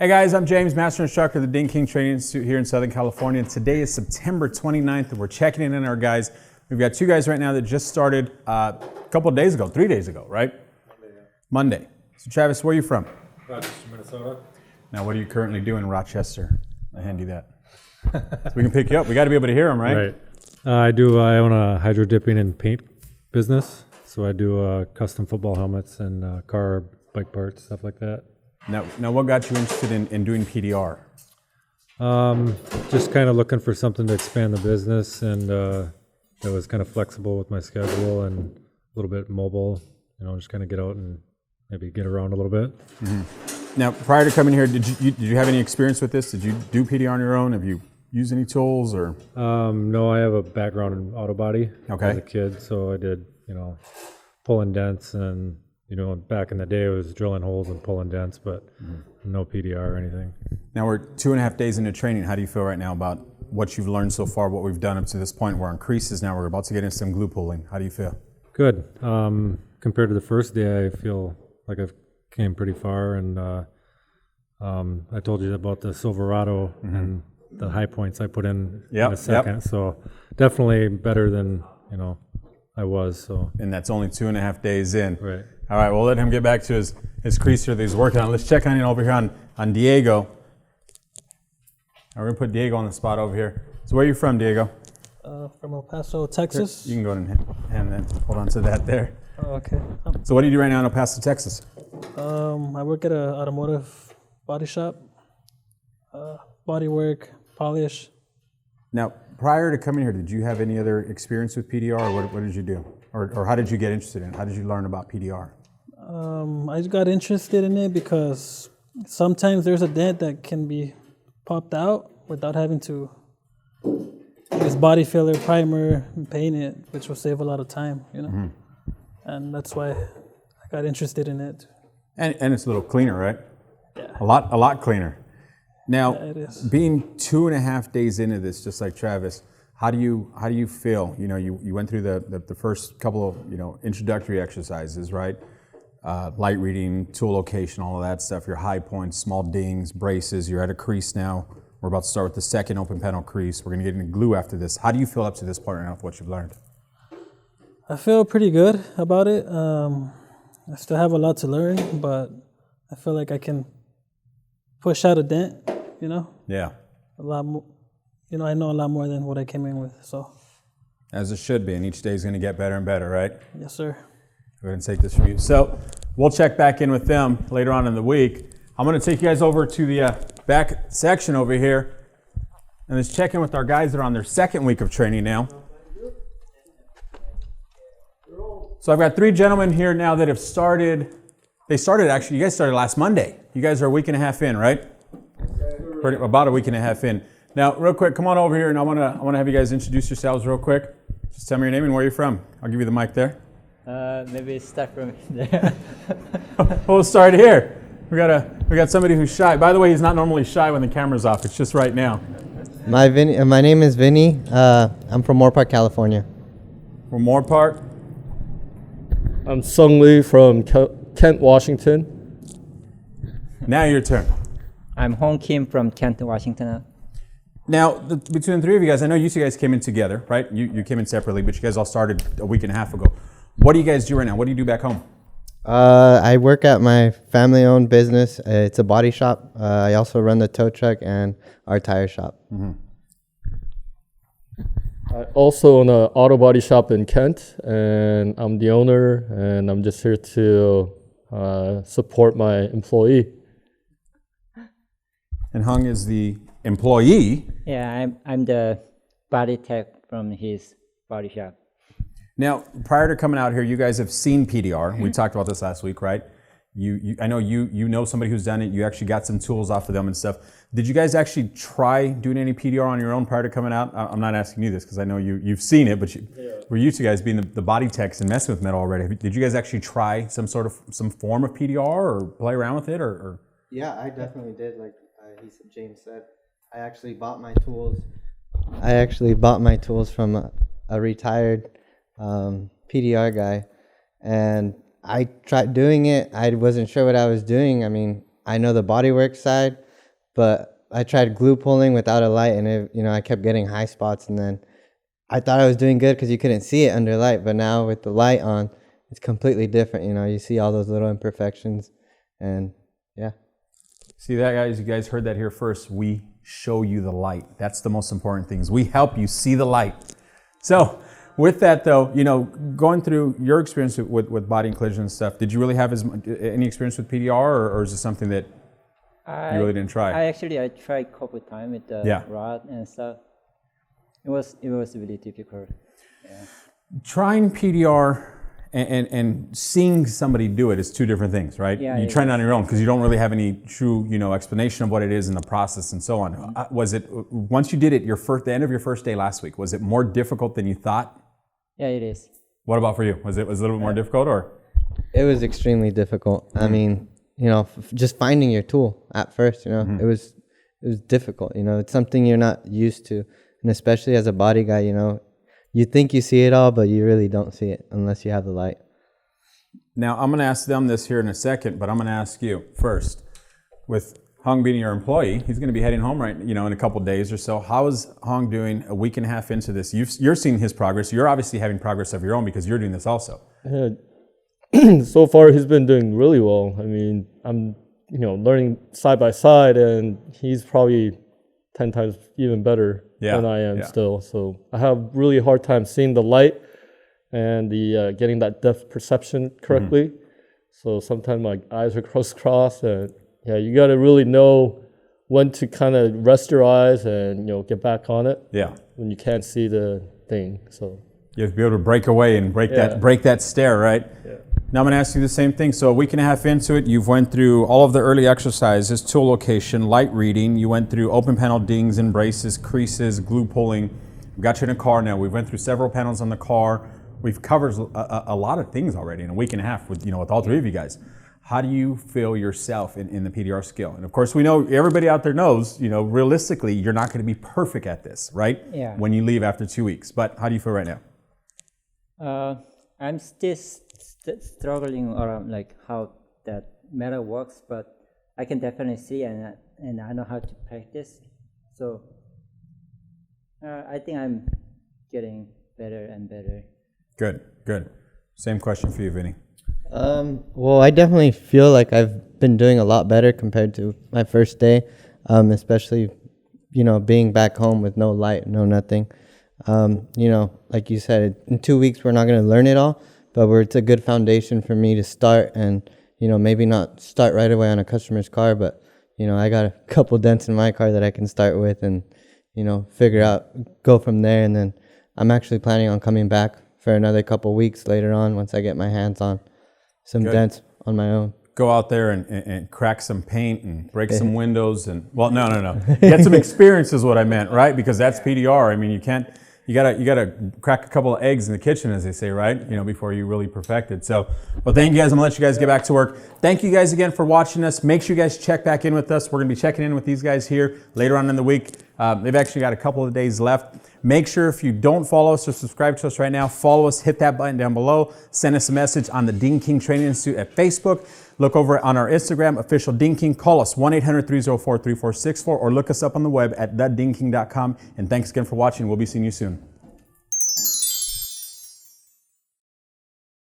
Hey guys, I'm James, Master Instructor of the Dent King Training Institute here in Southern California. And today is September 29th, and we're checking in on our guys. We've got two guys right now that just started a couple of days ago, 3 days ago, right? Monday, yeah. Monday. So Travis, where are you from? Rochester, Minnesota. Now, what are you currently doing in Rochester? I hand you that. So we can pick you up. We got to be able to hear them, right? Right. I own a hydro dipping and paint business. So I do custom football helmets and car, bike parts, stuff like that. Now what got you interested in doing PDR? Just kind of looking for something to expand the business, and that was kind of flexible with my schedule and a little bit mobile. Just kind of get out and maybe get around a little bit. Mm-hmm. Now, prior to coming here, did you have any experience with this? Did you do PDR on your own? Have you used any tools or? No, I have a background in auto body as a kid, so I did pulling dents and. Back in the day, it was drilling holes and pulling dents, but no PDR or anything. Now we're 2.5 days into training. How do you feel right now about what you've learned so far, what we've done up to this point? We're on creases now. We're about to get into some glue pulling. How do you feel? Good. Compared to the first day, I feel like I've came pretty far. And I told you about the Silverado and the high points I put in a second. Yep. So definitely better than I was. So. And that's only 2.5 days in. Right. All right, we'll let him get back to his crease here that he's working on. Let's check on in over here on Diego. We're going to put Diego on the spot over here. So where are you from, Diego? From El Paso, Texas. You can go ahead and hold on to that there. Oh, okay. So what do you do right now in El Paso, Texas? I work at an automotive body shop. Body work, polish. Now, prior to coming here, did you have any other experience with PDR, or what did you do? Or how did you get interested in it? How did you learn about PDR? I got interested in it because sometimes there's a dent that can be popped out without having to use body filler, primer, and paint it, which will save a lot of time, And that's why I got interested in it. And it's a little cleaner, right? Yeah. A lot cleaner. Now, yeah, it is. Being 2.5 days into this, just like Travis, how do you feel? You went through the first couple of introductory exercises, right? Light reading, tool location, all of that stuff. Your high points, small dings, braces. You're at a crease now. We're about to start with the second open panel crease. We're going to get into glue after this. How do you feel up to this point right now with what you've learned? I feel pretty good about it. I still have a lot to learn, but I feel like I can push out a dent. Yeah. A lot more. I know a lot more than what I came in with. So. As it should be, and each day is going to get better and better, right? Yes, sir. Go ahead and take this from you. So we'll check back in with them later on in the week. I'm going to take you guys over to the back section over here, and let's check in with our guys that are on their second week of training now. So I've got 3 gentlemen here now that have started. You guys started last Monday. You guys are a week and a half in, right? About a week and a half in. Now, real quick, come on over here, and I want to have you guys introduce yourselves real quick. Just tell me your name and where you're from. I'll give you the mic there. Maybe start from there. We'll start here. We got somebody who's shy. By the way, he's not normally shy when the camera's off. It's just right now. My name is Vinny. I'm from Moore Park, California. From Moore Park. I'm Sung Lee from Kent, Washington. Now your turn. I'm Hong Kim from Kent, Washington. Now, between the 3 of you guys, I know you two guys came in together, right? You came in separately, but you guys all started a week and a half ago. What do you guys do right now? What do you do back home? I work at my family-owned business. It's a body shop. I also run the tow truck and our tire shop. Mm-hmm. I also own an auto body shop in Kent, and I'm the owner, and I'm just here to support my employee. And Hung is the employee. Yeah, I'm the body tech from his body shop. Now, prior to coming out here, you guys have seen PDR. We talked about this last week, right? I know you know somebody who's done it. You actually got some tools off of them and stuff. Did you guys actually try doing any PDR on your own prior to coming out? I'm not asking you this because I know you've seen it, but were you two guys being the body techs and messing with metal already? Did you guys actually try some form of PDR or play around with it or? Yeah, I definitely did. Like James said, I actually bought my tools from a retired PDR guy, and I tried doing it. I wasn't sure what I was doing. I mean, I know the bodywork side, but I tried glue pulling without a light, and I kept getting high spots, and then I thought I was doing good because you couldn't see it under light, but now with the light on, it's completely different. You see all those little imperfections, and yeah. See that, guys? You guys heard that here first. We show you the light. That's the most important thing. Is we help you see the light. So with that, though, going through your experience with body and collision and stuff, did you really have any experience with PDR, or is it something that you really didn't try? I tried a couple times with the rod and stuff. It was really difficult. Yeah. Trying PDR and seeing somebody do it is two different things, right? Yeah, you try it on your own because you don't really have any true, explanation of what it is in the process and so on. Was it, once you did it, the end of your first day last week, was it more difficult than you thought? Yeah, it is. What about for you? Was it a little bit more difficult, or? It was extremely difficult. I mean, just finding your tool at first, it was difficult. It's something you're not used to, and especially as a body guy, you think you see it all, but you really don't see it unless you have the light. Now, I'm going to ask them this here in a second, but I'm going to ask you first. With Hong being your employee, he's going to be heading home in a couple days or so. How is Hong doing a week and a half into this? You're seeing his progress. You're obviously having progress of your own because you're doing this also. Yeah. So far, he's been doing really well. I mean, I'm learning side by side, and he's probably 10 times even better than I am still. So I have really hard time seeing the light and the getting that depth perception correctly. So sometimes my eyes are crossed, and you got to really know when to kind of rest your eyes and get back on it. Yeah. When you can't see the thing. So you have to be able to break away and break that stare, right? Yeah. Now I'm going to ask you the same thing. So a week and a half into it, you've went through all of the early exercises, tool location, light reading. You went through open panel dings and braces, creases, glue pulling. We've got you in a car now. We've went through several panels on the car. We've covered a lot of things already in a week and a half with all three of you guys. How do you feel yourself in the PDR skill? And of course, we know everybody out there knows, realistically, you're not going to be perfect at this, right? Yeah. When you leave after 2 weeks. But how do you feel right now? I'm still struggling around how that metal works, but I can definitely see and I know how to practice. So I think I'm getting better and better. Good. Same question for you, Vinny. Well, I definitely feel like I've been doing a lot better compared to my first day, especially, being back home with no light, no nothing. Like you said, in 2 weeks, we're not going to learn it all, but it's a good foundation for me to start and, maybe not start right away on a customer's car, but, I got a couple dents in my car that I can start with and, go from there. And then I'm actually planning on coming back for another couple weeks later on once I get my hands on some dents on my own. Go out there and crack some paint and break some windows no. Get some experience is what I meant, right? Because that's PDR. I mean, you gotta crack a couple of eggs in the kitchen, as they say, right? Before you really perfect it. So, well, thank you guys. I'm gonna let you guys get back to work. Thank you guys again for watching us. Make sure you guys check back in with us. We're gonna be checking in with these guys here later on in the week. They've actually got a couple of days left. Make sure if you don't follow us or subscribe to us right now, follow us, hit that button down below, send us a message on the Ding King Training Institute at Facebook. Look over on our Instagram, official Ding King. Call us 1-800-304-3464 or look us up on the web at thedingking.com. And thanks again for watching. We'll be seeing you soon.